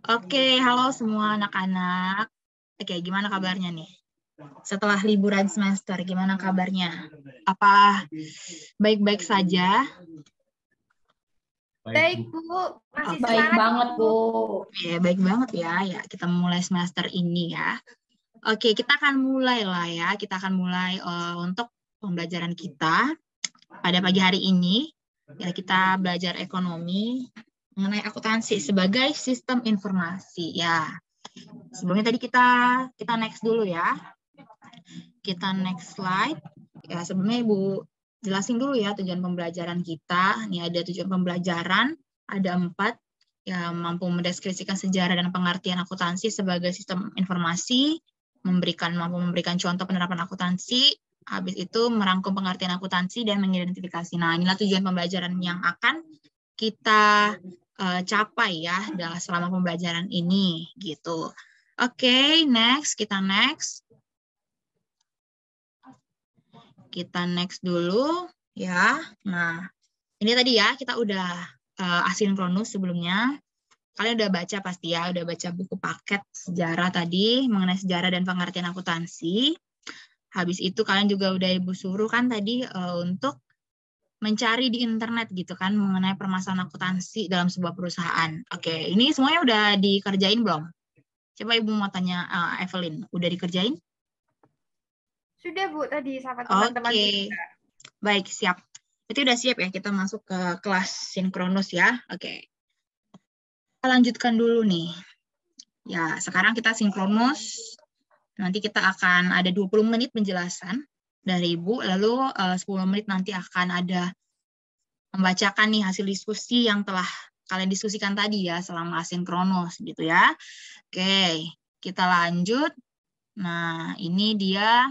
Oke, halo semua anak-anak. Oke, gimana kabarnya nih? Setelah liburan semester, gimana kabarnya? Apa baik-baik saja? Baik, Bu. Masih Baik semangat, banget, Bu. Ya, baik banget ya. Ya, kita mulai semester ini ya. Oke, kita akan mulai lah ya. Kita akan mulai untuk pembelajaran kita pada pagi hari ini. Ya, kita belajar ekonomi mengenai akuntansi sebagai sistem informasi. Ya, sebelumnya tadi kita next dulu ya. Kita next slide. Ya, sebelumnya Ibu jelasin dulu ya tujuan pembelajaran kita. Ini ada tujuan pembelajaran, ada 4. Ya, mampu mendeskripsikan sejarah dan pengertian akuntansi sebagai sistem informasi, mampu memberikan contoh penerapan akuntansi, habis itu merangkum pengertian akuntansi dan mengidentifikasi. Nah, inilah tujuan pembelajaran yang akan kita capai ya selama pembelajaran ini gitu. Oke, next, kita next. Kita next dulu ya. Nah, ini tadi ya kita udah asinkronus sebelumnya. Kalian udah baca pasti ya, udah baca buku paket sejarah tadi mengenai sejarah dan pengertian akuntansi. Habis itu kalian juga udah Ibu suruh kan tadi untuk mencari di internet gitu kan mengenai permasalahan akuntansi dalam sebuah perusahaan. Oke, ini semuanya udah dikerjain belum? Coba Ibu mau tanya Evelyn, udah dikerjain? Sudah, Bu, tadi sama teman-teman juga. Baik, siap. Berarti udah siap ya kita masuk ke kelas sinkronus ya. Oke. Kita lanjutkan dulu nih. Ya, sekarang kita sinkronus. Nanti kita akan ada 20 menit penjelasan dari Ibu, lalu 10 menit nanti akan ada membacakan nih hasil diskusi yang telah kalian diskusikan tadi ya selama asinkronus gitu ya. Oke, kita lanjut. Nah, ini dia.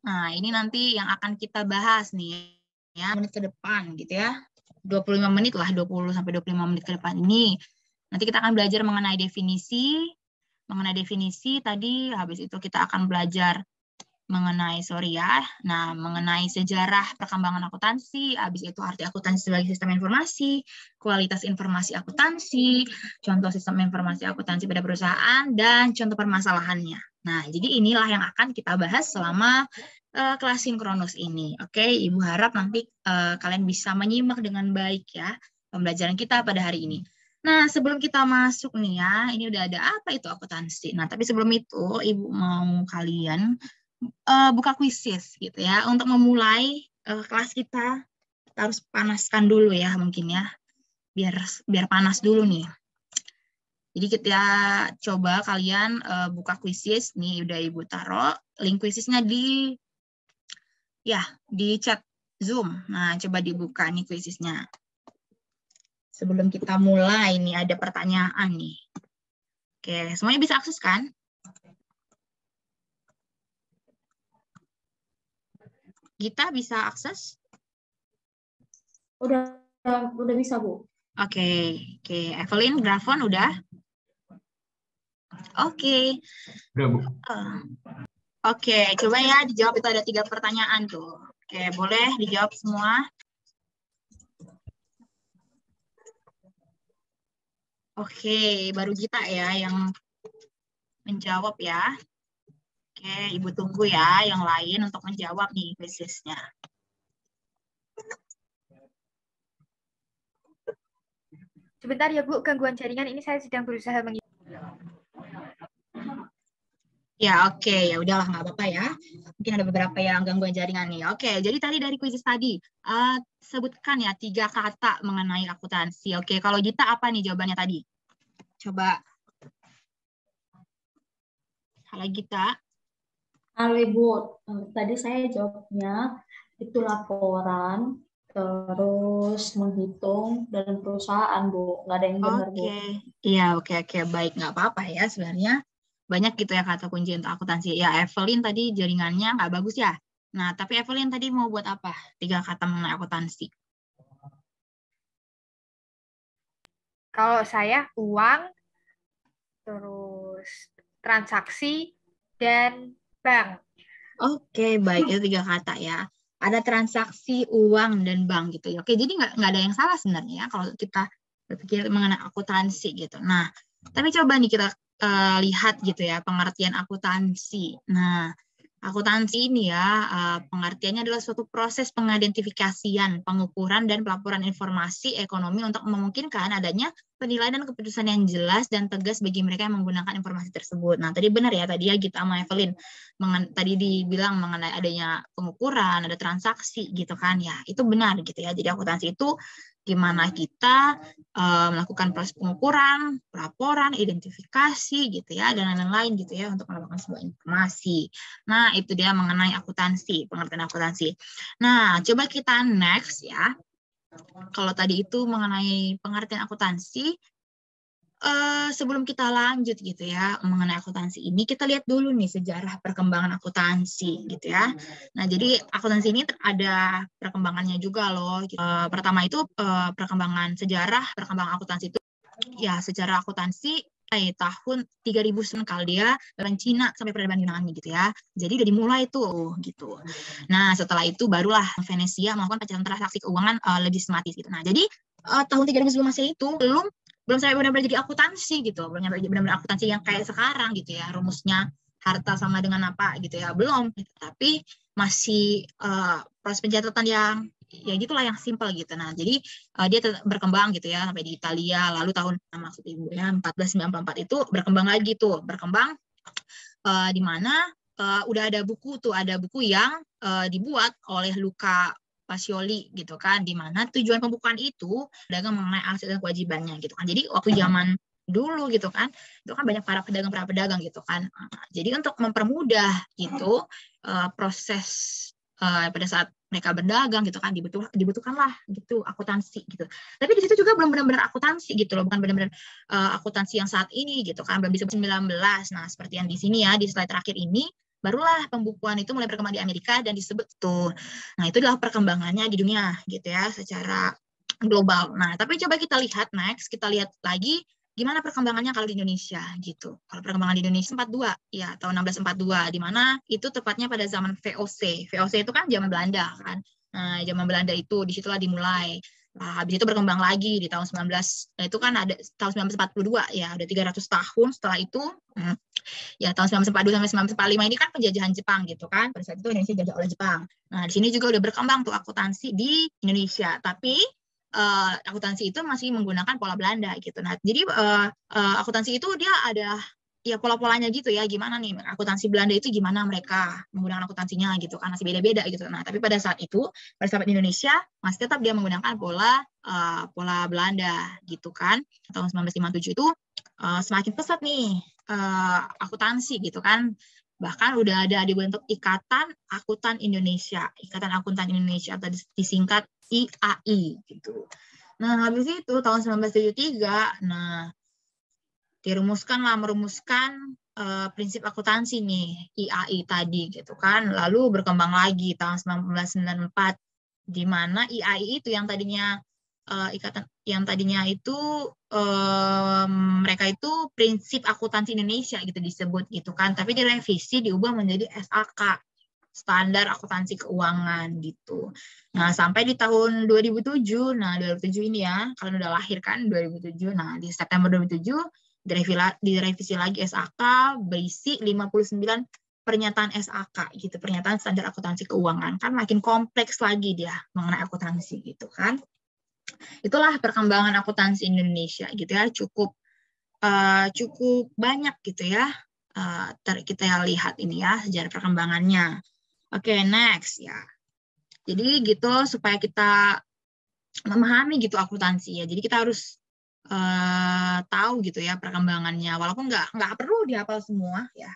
Nah, ini nanti yang akan kita bahas nih ya, menit ke depan gitu ya. 25 menit lah, 20 sampai 25 menit ke depan ini. Nanti kita akan belajar mengenai definisi tadi, habis itu kita akan belajar mengenai mengenai sejarah perkembangan akuntansi, habis itu arti akuntansi sebagai sistem informasi, kualitas informasi akuntansi, contoh sistem informasi akuntansi pada perusahaan, dan contoh permasalahannya. Nah, jadi inilah yang akan kita bahas selama kelas sinkronus ini. Oke, Ibu harap nanti kalian bisa menyimak dengan baik ya pembelajaran kita pada hari ini. Nah, sebelum kita masuk nih ya, ini udah ada apa itu akuntansi. Nah, tapi sebelum itu, Ibu mau kalian buka kuisis gitu ya. Untuk memulai kelas kita harus panaskan dulu ya mungkin ya. Biar panas dulu nih. Jadi kita coba kalian buka kuisis nih udah Ibu taruh link kuisisnya di chat Zoom. Nah, coba dibuka nih kuisisnya. Sebelum kita mulai nih ada pertanyaan nih. Oke, semuanya bisa akses kan? Gita bisa akses? Udah bisa, Bu. Oke. Evelyn, Grafon udah? Oke. Udah, Bu. Oke, coba ya dijawab, itu ada 3 pertanyaan tuh. Oke, boleh dijawab semua? Oke, baru Gita ya yang menjawab ya. Oke, Ibu tunggu ya yang lain untuk menjawab nih kuisisnya. Sebentar ya, Bu, gangguan jaringan ini saya sedang berusaha mengisi. Ya, oke, ya udahlah nggak apa-apa ya. Mungkin ada beberapa yang gangguan jaringan nih. Oke, jadi tadi dari kuisis tadi sebutkan ya 3 kata mengenai akuntansi. Oke, kalau Gita apa nih jawabannya tadi? Coba. Halo Gita. Halo Ibu, tadi saya jawabnya itu laporan, terus menghitung, dan perusahaan, Bu. Nggak ada yang benar, Bu. Iya, oke, baik. Nggak apa-apa ya sebenarnya. Banyak gitu ya kata kunci untuk akuntansi. Ya, Evelyn tadi jaringannya nggak bagus ya. Nah, tapi Evelyn tadi mau buat apa? 3 kata mengenai akuntansi. Kalau saya uang, terus transaksi, dan bank. Oke, baik. Itu 3 kata ya. Ada transaksi, uang, dan bank gitu ya. Oke, jadi nggak ada yang salah sebenarnya ya kalau kita berpikir mengenai akuntansi gitu. Nah, Tapi coba nih kita lihat gitu ya pengertian akuntansi. Nah, akuntansi ini ya pengertiannya adalah suatu proses pengidentifikasian, pengukuran dan pelaporan informasi ekonomi untuk memungkinkan adanya penilaian dan keputusan yang jelas dan tegas bagi mereka yang menggunakan informasi tersebut. Nah, tadi benar ya tadi ya Gita sama Evelyn tadi dibilang mengenai adanya pengukuran, ada transaksi gitu kan ya. Itu benar gitu ya. Jadi akuntansi itu gimana kita melakukan proses pengukuran, pelaporan, identifikasi gitu ya, dan lain-lain gitu ya untuk mendapatkan sebuah informasi. Nah, itu dia mengenai akuntansi, pengertian akuntansi. Nah, coba kita next ya. Kalau tadi itu mengenai pengertian akuntansi, sebelum kita lanjut gitu ya mengenai akuntansi ini, kita lihat dulu nih sejarah perkembangan akuntansi gitu ya. Nah, jadi akuntansi ini ada perkembangannya juga loh. Pertama itu perkembangan sejarah perkembangan akuntansi itu ya sejarah akuntansi tahun 3000 Kaldea dan Cina sampai peradaban Yunani gitu ya. Jadi udah dimulai tuh gitu. Nah, setelah itu barulah Venesia melakukan pencatatan transaksi keuangan lebih sistematis gitu. Nah, jadi tahun 3000 sebelum Masehi itu belum sampai benar-benar jadi akuntansi gitu. Belum sampai benar-benar akuntansi yang kayak sekarang gitu ya. Rumusnya harta sama dengan apa gitu ya. Belum. Tapi masih proses pencatatan yang ya gitulah yang simple gitu. Nah, jadi dia berkembang gitu ya sampai di Italia, lalu tahun maksud ibu ya 1494 itu berkembang lagi tuh, berkembang di mana udah ada buku tuh, ada buku yang dibuat oleh Luca Pacioli gitu kan, di mana tujuan pembukaan itu dagang mengenai aset dan kewajibannya gitu kan. Jadi waktu zaman dulu gitu kan, itu kan banyak para pedagang gitu kan. Jadi untuk mempermudah gitu proses pada saat mereka berdagang gitu kan dibutuhkanlah gitu akuntansi gitu. Tapi di situ juga belum benar-benar akuntansi gitu loh, bukan benar-benar akuntansi yang saat ini gitu kan, belum bisa 19. Nah, seperti yang di sini ya di slide terakhir ini barulah pembukuan itu mulai berkembang di Amerika dan disebut tuh. Nah, itu adalah perkembangannya di dunia gitu ya secara global. Nah, tapi coba kita lihat next, kita lihat lagi gimana perkembangannya kalau di Indonesia gitu. Kalau perkembangan di Indonesia 42 ya tahun 1642 di mana itu tepatnya pada zaman VOC. VOC itu kan zaman Belanda kan. Nah, zaman Belanda itu disitulah dimulai. Nah, habis itu berkembang lagi di tahun 19 itu kan ada tahun 1942 ya, ada 300 tahun setelah itu ya tahun 1942 sampai 1945 ini kan penjajahan Jepang gitu kan. Pada saat itu Indonesia dijajah oleh Jepang. Nah, di sini juga udah berkembang tuh akuntansi di Indonesia, tapi akuntansi itu masih menggunakan pola Belanda gitu. Nah, jadi akuntansi itu dia ada ya pola-polanya gitu ya. Gimana nih akuntansi Belanda itu gimana mereka menggunakan akuntansinya gitu kan masih beda-beda gitu. Nah, tapi pada saat itu pada saat Indonesia masih tetap dia menggunakan pola Belanda gitu kan. Tahun 1957 itu semakin pesat nih akuntansi gitu kan. Bahkan udah ada dibentuk Ikatan Akuntan Indonesia, Ikatan Akuntan Indonesia atau disingkat IAI gitu. Nah, habis itu tahun 1973, nah merumuskan prinsip akuntansi nih IAI tadi gitu kan. Lalu berkembang lagi tahun 1994 di mana IAI itu yang tadinya itu mereka itu prinsip akuntansi Indonesia gitu disebut gitu kan, tapi direvisi diubah menjadi SAK, standar akuntansi keuangan gitu. Nah, sampai di tahun 2007, nah 2007 ini ya, kalian udah lahir kan 2007. Nah, di September 2007 direvisi lagi SAK berisi 59 pernyataan SAK gitu, pernyataan standar akuntansi keuangan. Kan makin kompleks lagi dia mengenai akuntansi gitu kan. Itulah perkembangan akuntansi Indonesia gitu ya, cukup banyak gitu ya. Kita lihat ini ya sejarah perkembangannya. Oke, next ya. Jadi gitu supaya kita memahami gitu akuntansi ya. Jadi kita harus tahu gitu ya perkembangannya. Walaupun nggak perlu dihafal semua ya.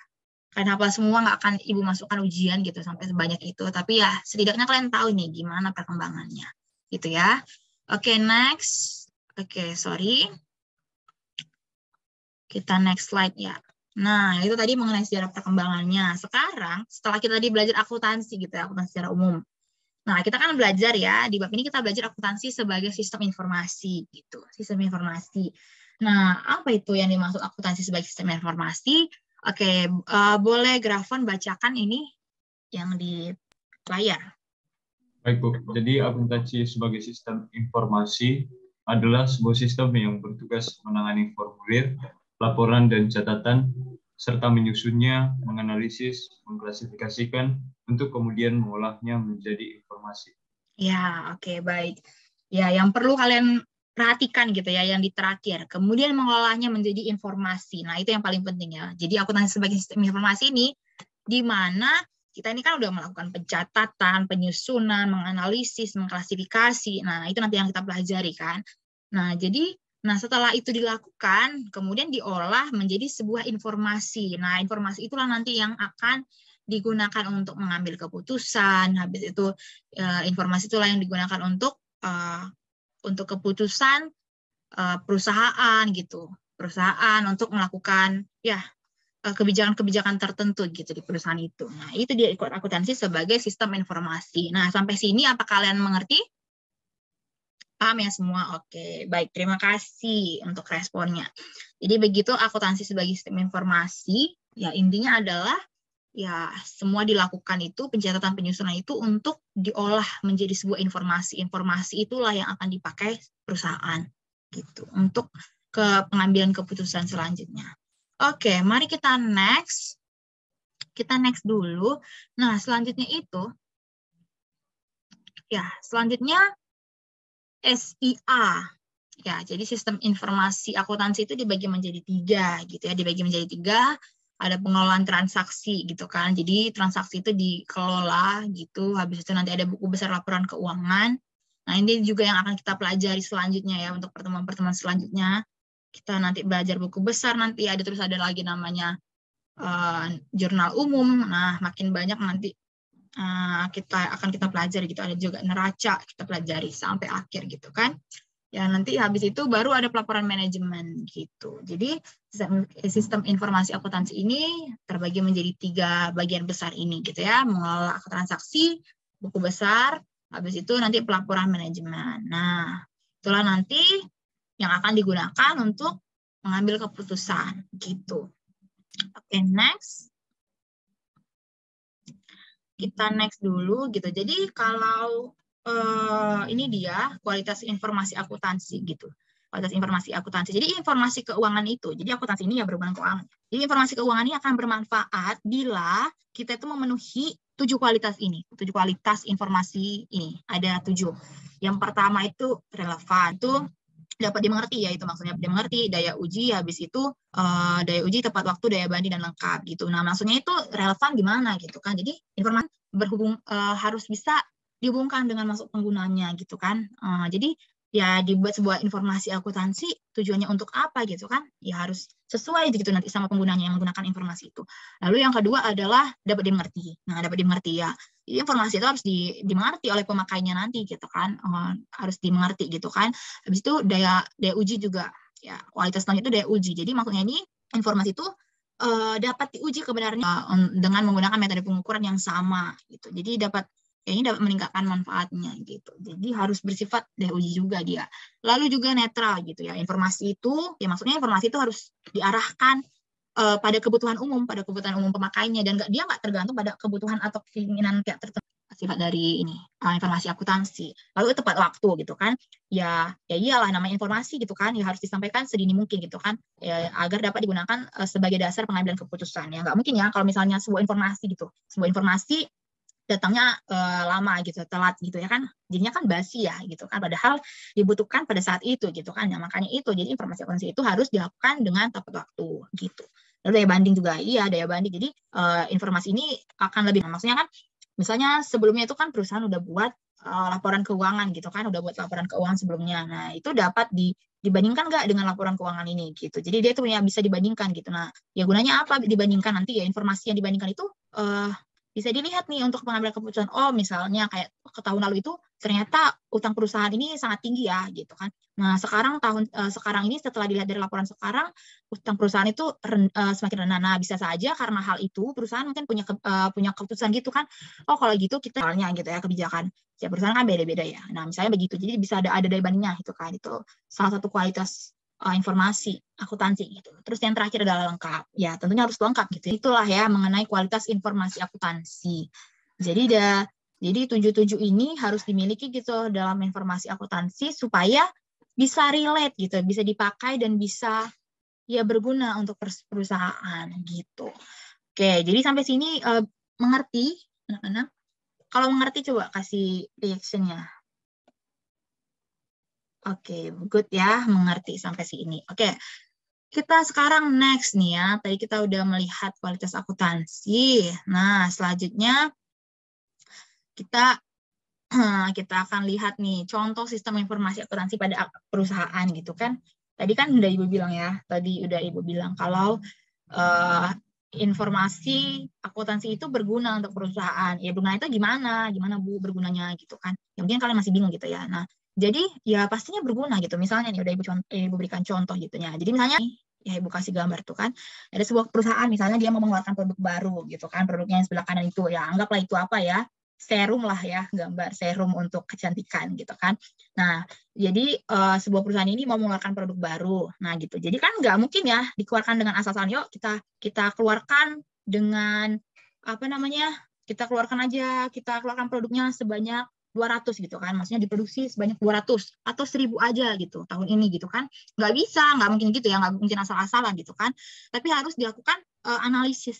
Kalian hafal semua nggak akan ibu masukkan ujian gitu sampai sebanyak itu. Tapi ya setidaknya kalian tahu nih gimana perkembangannya gitu ya. Oke, next. Oke, sorry. Kita next slide ya. Nah, itu tadi mengenai sejarah perkembangannya. Sekarang, setelah kita tadi belajar akuntansi gitu ya, akuntansi secara umum. Nah, kita kan belajar ya, di bab ini kita belajar akuntansi sebagai sistem informasi gitu. Sistem informasi. Nah, apa itu yang dimaksud akuntansi sebagai sistem informasi? Oke, boleh Grafon bacakan ini yang di layar. Baik, Bu. Jadi akuntansi sebagai sistem informasi adalah sebuah sistem yang bertugas menangani formulir laporan dan catatan, serta menyusunnya, menganalisis, mengklasifikasikan, untuk kemudian mengolahnya menjadi informasi. Ya, oke, baik. Ya, yang perlu kalian perhatikan gitu ya, yang di terakhir. Kemudian mengolahnya menjadi informasi. Nah, itu yang paling penting ya. Jadi akuntansi sebagai sistem informasi ini, di mana kita ini kan udah melakukan pencatatan, penyusunan, menganalisis, mengklasifikasi. Nah, itu nanti yang kita pelajari kan. Nah, setelah itu dilakukan, kemudian diolah menjadi sebuah informasi. Nah, informasi itulah nanti yang akan digunakan untuk mengambil keputusan. Habis itu informasi itulah yang digunakan untuk keputusan perusahaan gitu. Perusahaan untuk melakukan kebijakan-kebijakan tertentu gitu di perusahaan itu. Nah, itu dia akuntansi sebagai sistem informasi. Nah, sampai sini apa kalian mengerti? Paham ya semua? Oke, baik. Terima kasih untuk responnya. Jadi begitu akuntansi sebagai sistem informasi, ya intinya adalah ya semua dilakukan itu, pencatatan penyusunan itu untuk diolah menjadi sebuah informasi. Informasi itulah yang akan dipakai perusahaan gitu untuk ke pengambilan keputusan selanjutnya. Oke, mari kita next. Kita next dulu. Nah, selanjutnya itu selanjutnya SIA. Ya, jadi sistem informasi akuntansi itu dibagi menjadi 3 gitu ya, dibagi menjadi 3. Ada pengelolaan transaksi gitu kan. Jadi transaksi itu dikelola gitu. Habis itu nanti ada buku besar laporan keuangan. Nah, ini juga yang akan kita pelajari selanjutnya ya untuk pertemuan-pertemuan selanjutnya. Kita nanti belajar buku besar, nanti ada lagi namanya jurnal umum. Nah, makin banyak nanti kita pelajari gitu. Ada juga neraca kita pelajari sampai akhir gitu kan. Ya, nanti habis itu baru ada pelaporan manajemen gitu. Jadi sistem informasi akuntansi ini terbagi menjadi 3 bagian besar ini gitu ya. Mengelola transaksi, buku besar, habis itu nanti pelaporan manajemen. Nah, itulah nanti yang akan digunakan untuk mengambil keputusan gitu. Oke, next. Kita next dulu gitu. Jadi kalau ini dia kualitas informasi akuntansi gitu. Kualitas informasi akuntansi. Jadi informasi keuangan itu, jadi akuntansi ini ya berhubungan keuangan. Jadi informasi keuangan ini akan bermanfaat bila kita itu memenuhi 7 kualitas ini. 7 kualitas informasi ini. Ada 7. Yang pertama itu relevan. Itu dapat dimengerti ya, itu maksudnya dimengerti, daya uji, habis itu daya uji tepat waktu, daya banding dan lengkap gitu. Nah, maksudnya itu relevan gimana gitu kan. Jadi informasi berhubung harus bisa dihubungkan dengan masuk penggunanya gitu kan. Jadi ya dibuat sebuah informasi akuntansi tujuannya untuk apa gitu kan. Ya harus sesuai gitu nanti sama penggunanya yang menggunakan informasi itu. Lalu yang kedua adalah dapat dimengerti. Nah, dapat dimengerti ya. Jadi informasi itu harus dimengerti oleh pemakainya nanti gitu kan. Harus dimengerti gitu kan. Habis itu daya uji juga. Ya, kualitas selanjutnya itu daya uji. Jadi maksudnya ini informasi itu dapat diuji kebenarannya dengan menggunakan metode pengukuran yang sama gitu. Jadi ini dapat meningkatkan manfaatnya gitu. Jadi harus bersifat daya uji juga dia. Lalu juga netral gitu ya. Informasi itu ya maksudnya informasi itu harus diarahkan pada kebutuhan umum pemakainya, dan dia nggak tergantung pada kebutuhan atau keinginan pihak tertentu. Sifat dari ini informasi akuntansi. Lalu tepat waktu gitu kan. Ya iyalah namanya informasi gitu kan, ya harus disampaikan sedini mungkin gitu kan, ya, agar dapat digunakan sebagai dasar pengambilan keputusan. Ya nggak mungkin ya kalau misalnya sebuah informasi datangnya lama gitu, telat gitu ya kan, jadinya kan basi ya gitu kan, padahal dibutuhkan pada saat itu gitu kan. Ya makanya itu, jadi informasi akuntansi itu harus dilakukan dengan tepat waktu gitu. Lalu daya banding juga, daya banding. Jadi informasi ini akan lebih, maksudnya kan misalnya sebelumnya itu kan perusahaan udah buat laporan keuangan gitu kan, udah buat laporan keuangan sebelumnya. Nah, itu dapat dibandingkan nggak dengan laporan keuangan ini gitu. Jadi dia tuh ya bisa dibandingkan gitu. Nah, ya gunanya apa dibandingkan, nanti ya informasi yang dibandingkan itu bisa dilihat nih untuk pengambilan keputusan. Oh, misalnya kayak ke tahun lalu itu ternyata utang perusahaan ini sangat tinggi ya gitu kan. Nah, sekarang ini setelah dilihat dari laporan sekarang, utang perusahaan itu semakin rendah. Nah, bisa saja karena hal itu perusahaan mungkin punya keputusan gitu kan. Oh, kalau gitu kita misalnya gitu ya, kebijakan ya perusahaan kan beda-beda ya. Nah, misalnya begitu. Jadi bisa ada daya bandingnya gitu kan. Itu salah satu kualitas informasi akuntansi gitu. Terus yang terakhir adalah lengkap. Ya, tentunya harus lengkap gitu. Itulah ya mengenai kualitas informasi akuntansi. Jadi 7 ini harus dimiliki gitu dalam informasi akuntansi supaya bisa relate gitu, bisa dipakai dan bisa ya berguna untuk perusahaan gitu. Oke, jadi sampai sini mengerti anak-anak? Kalau mengerti coba kasih reaction-nya. Oke, good ya, mengerti sampai sini. Oke, kita sekarang next nih ya. Tadi kita udah melihat kualitas akuntansi. Nah, selanjutnya kita akan lihat nih contoh sistem informasi akuntansi pada perusahaan gitu kan. Tadi kan udah Ibu bilang ya, kalau informasi akuntansi itu berguna untuk perusahaan. Ya berguna itu gimana Bu bergunanya gitu kan. Ya mungkin kalian masih bingung gitu ya. Nah, jadi ya pastinya berguna gitu. Misalnya nih udah Ibu berikan contoh gitu ya. Jadi misalnya ya Ibu kasih gambar tuh kan. Ada sebuah perusahaan misalnya dia mau mengeluarkan produk baru gitu kan. Produknya yang sebelah kanan itu ya anggaplah itu apa ya? Serum lah ya, gambar serum untuk kecantikan gitu kan. Nah, jadi sebuah perusahaan ini mau mengeluarkan produk baru. Nah, gitu. Jadi kan nggak mungkin ya dikeluarkan dengan asal-asalan. Yuk kita keluarkan dengan apa namanya? Kita keluarkan produknya sebanyak 200 gitu kan. Maksudnya diproduksi sebanyak 200 atau 1000 aja gitu tahun ini gitu kan. Nggak bisa, nggak mungkin gitu ya, nggak mungkin asal-asalan gitu kan. Tapi harus dilakukan analisis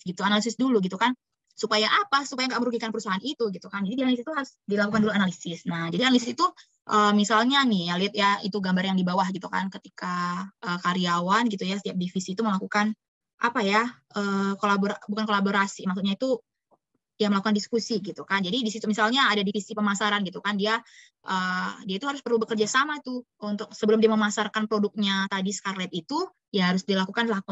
dulu gitu kan. Supaya apa? Supaya nggak merugikan perusahaan itu gitu kan. Jadi analisis itu harus dilakukan dulu analisis. Nah, jadi analisis itu misalnya nih ya lihat ya itu gambar yang di bawah gitu kan ketika karyawan gitu ya setiap divisi itu melakukan apa ya bukan kolaborasi maksudnya itu ya melakukan diskusi gitu kan. Jadi di situ misalnya ada divisi pemasaran gitu kan dia itu harus perlu bekerja sama tuh untuk sebelum dia memasarkan produknya tadi Scarlett itu ya harus dilakukanlah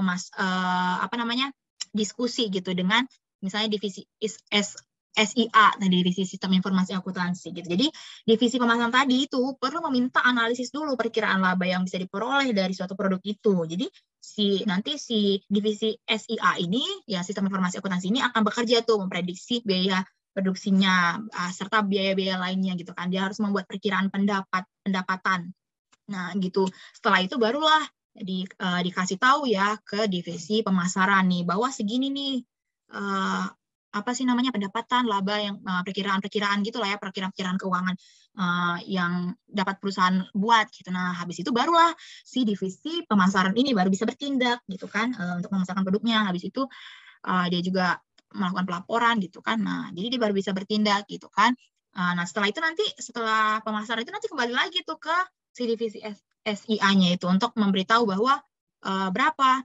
diskusi gitu dengan misalnya divisi SIA, divisi sistem informasi akuntansi gitu. Jadi divisi pemasaran tadi itu perlu meminta analisis dulu perkiraan laba yang bisa diperoleh dari suatu produk itu. Jadi nanti si divisi SIA ini ya sistem informasi akuntansi ini akan bekerja tuh memprediksi biaya produksinya serta biaya-biaya lainnya gitu kan. Dia harus membuat perkiraan pendapatan. Nah, gitu. Setelah itu barulah dikasih tahu ya ke divisi pemasaran nih bahwa segini nih pendapatan laba yang perkiraan gitu lah ya, perkiraan keuangan yang dapat perusahaan buat gitu. Nah, habis itu barulah si divisi pemasaran ini baru bisa bertindak gitu kan untuk memasarkan produknya. Habis itu dia juga melakukan pelaporan gitu kan. Nah, jadi dia baru bisa bertindak gitu kan. Nah, setelah pemasaran itu nanti kembali lagi tuh ke si divisi SIA-nya itu untuk memberitahu bahwa berapa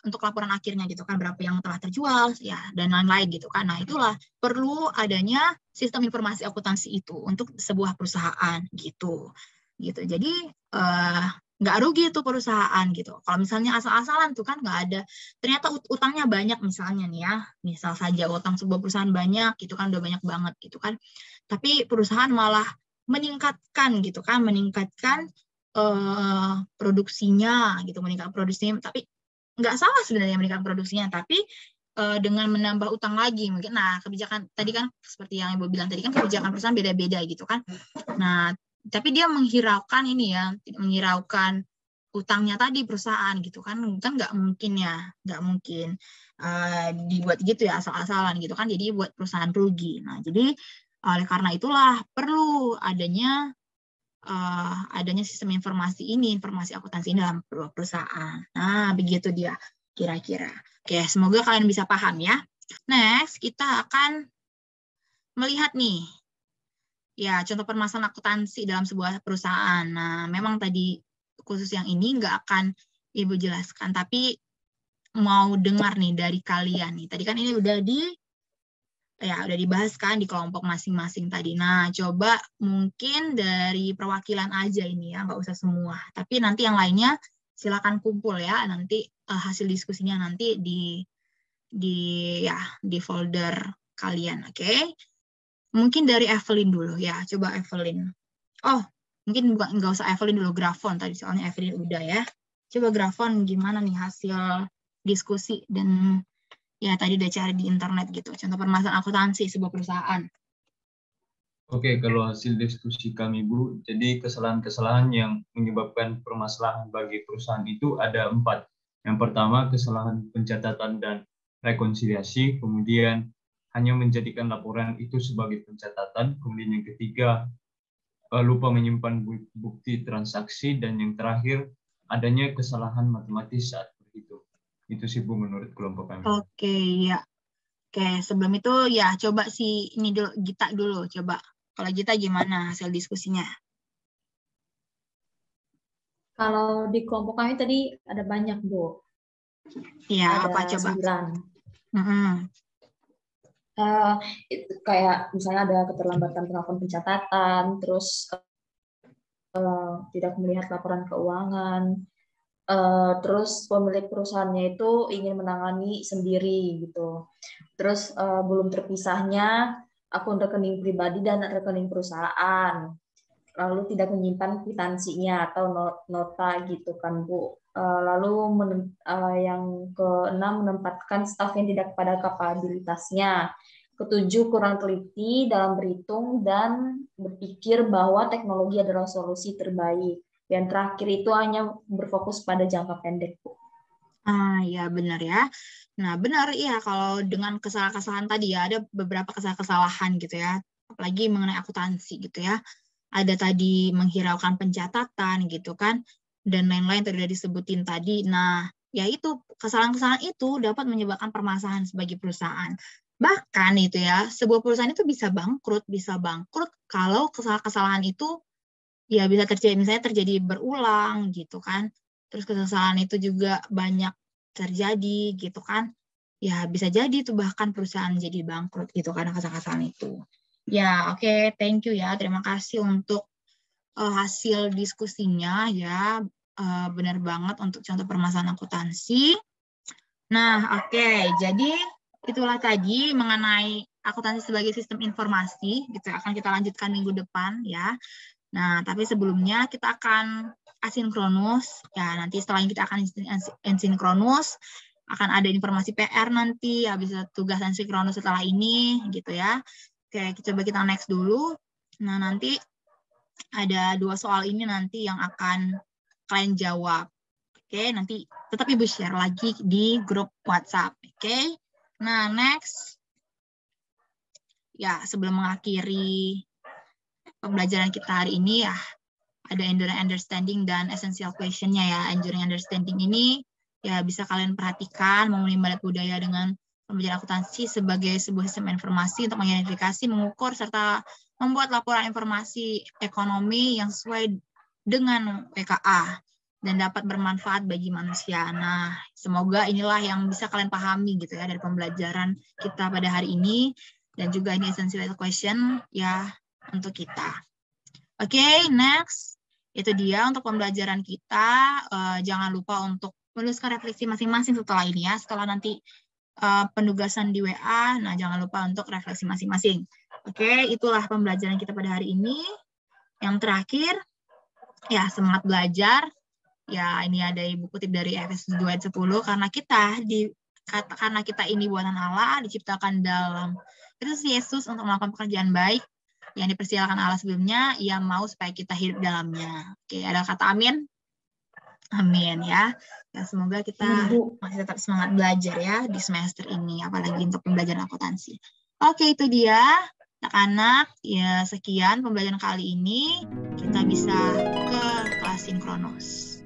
untuk laporan akhirnya gitu kan, berapa yang telah terjual ya dan lain-lain gitu kan. Nah, itulah perlu adanya sistem informasi akuntansi itu untuk sebuah perusahaan gitu. Jadi nggak rugi tuh perusahaan gitu. Kalau misalnya asal-asalan tuh kan nggak ada, ternyata utangnya banyak misalnya nih ya, misal saja utang sebuah perusahaan banyak gitu kan, udah banyak banget gitu kan. Tapi perusahaan malah meningkatkan produksinya gitu, meningkatkan produksinya, tapi nggak salah sebenarnya meningkatkan produksinya, tapi dengan menambah utang lagi mungkin. Nah, kebijakan tadi kan seperti yang Ibu bilang tadi kan kebijakan perusahaan beda-beda gitu kan. Nah, tapi dia menghiraukan utangnya tadi perusahaan gitu kan nggak mungkin dibuat gitu ya asal-asalan gitu kan, jadi buat perusahaan rugi. Nah, jadi oleh karena itulah perlu adanya sistem informasi akuntansi ini dalam perusahaan. Nah, begitu dia kira-kira. Oke, semoga kalian bisa paham ya. Next, kita akan melihat nih, ya contoh permasalahan akuntansi dalam sebuah perusahaan. Nah, memang tadi khusus yang ini nggak akan Ibu jelaskan, tapi mau dengar nih dari kalian nih. Tadi kan ini udah dibahas kan di kelompok masing-masing tadi. Nah, coba mungkin dari perwakilan aja ini ya, nggak usah semua. Tapi nanti yang lainnya silakan kumpul ya. Nanti hasil diskusinya nanti di folder kalian, oke? Mungkin dari Evelyn dulu ya. Coba Evelyn. Oh, mungkin nggak usah Evelyn dulu, Grafon tadi soalnya Evelyn udah ya. Coba Grafon gimana nih hasil diskusi dan ya tadi udah cari di internet gitu, contoh permasalahan akuntansi sebuah perusahaan. Oke, kalau hasil diskusi kami, Bu, jadi kesalahan-kesalahan yang menyebabkan permasalahan bagi perusahaan itu ada 4. Yang pertama, kesalahan pencatatan dan rekonsiliasi, kemudian hanya menjadikan laporan itu sebagai pencatatan, kemudian yang ketiga, lupa menyimpan bukti transaksi, dan yang terakhir, adanya kesalahan matematis saat berhitung. Itu sih Bu menurut kelompok kami. Oke, ya. Oke, sebelum itu ya coba ini dulu Gita dulu coba. Kalau Gita gimana hasil diskusinya? Kalau di kelompok kami tadi ada banyak, Bu. Iya, Ada apa coba? 9. Kayak misalnya ada keterlambatan pengakuan pencatatan, terus tidak melihat laporan keuangan, terus pemilik perusahaannya itu ingin menangani sendiri gitu. Terus belum terpisahnya akun rekening pribadi dan rekening perusahaan. Lalu tidak menyimpan kwitansinya atau nota gitu kan Bu. Lalu yang keenam menempatkan staf yang tidak pada kapabilitasnya. Ketujuh, kurang teliti dalam berhitung dan berpikir bahwa teknologi adalah solusi terbaik. Yang terakhir itu hanya berfokus pada jangka pendek, Bu. Ya benar ya. Nah benar ya kalau dengan kesalahan-kesalahan tadi ya ada beberapa kesalahan gitu ya. Apalagi mengenai akuntansi gitu ya. Ada tadi menghiraukan pencatatan gitu kan. Dan lain-lain tadi udah disebutin tadi. Nah ya itu kesalahan-kesalahan itu dapat menyebabkan permasalahan sebagai perusahaan. Bahkan itu ya, sebuah perusahaan itu bisa bangkrut kalau kesalahan-kesalahan itu ya bisa terjadi, misalnya terjadi berulang gitu kan. Terus kesalahan itu juga banyak terjadi gitu kan. Ya bisa jadi tuh bahkan perusahaan jadi bangkrut gitu karena kesalahan itu. Ya oke, thank you ya. Terima kasih untuk hasil diskusinya ya. Benar banget untuk contoh permasalahan akuntansi. Nah oke, jadi itulah tadi mengenai akuntansi sebagai sistem informasi gitu akan kita lanjutkan minggu depan ya. Nah, tapi sebelumnya kita akan asinkronus ya, nanti setelah ini kita akan asinkronus, akan ada informasi PR nanti, habis tugas asinkronus setelah ini gitu ya. Oke, coba kita next dulu. Nah, nanti ada 2 soal ini nanti yang akan kalian jawab. Oke, nanti tetap Ibu share lagi di grup WhatsApp. Oke. Nah, next. Ya, sebelum mengakhiri pembelajaran kita hari ini ya, ada enduring understanding dan essential question-nya ya. Enduring understanding ini ya bisa kalian perhatikan, memenuhi badat budaya dengan pembelajaran akuntansi sebagai sebuah sistem informasi untuk mengidentifikasi, mengukur, serta membuat laporan informasi ekonomi yang sesuai dengan WKA dan dapat bermanfaat bagi manusia. Nah, semoga inilah yang bisa kalian pahami gitu ya dari pembelajaran kita pada hari ini, dan juga ini essential question ya untuk kita. Oke, next. Itu dia untuk pembelajaran kita. Jangan lupa untuk menuliskan refleksi masing-masing setelah ini ya. Setelah nanti penugasan di WA, nah jangan lupa untuk refleksi masing-masing. Oke, itulah pembelajaran kita pada hari ini. Yang terakhir, ya semangat belajar. Ya, ini ada Ibu kutip dari Efesus 2 ayat 10, karena kita ini buatan Allah, diciptakan dalam Kristus Yesus untuk melakukan pekerjaan baik yang dipersilakan Allah sebelumnya, Ia mau supaya kita hidup dalamnya. Oke, ada kata amin? Amin ya. Ya, semoga kita masih tetap semangat belajar ya di semester ini, apalagi untuk pembelajaran akuntansi. Oke, itu dia anak-anak. Ya, sekian pembelajaran kali ini. Kita bisa ke kelas sinkronus.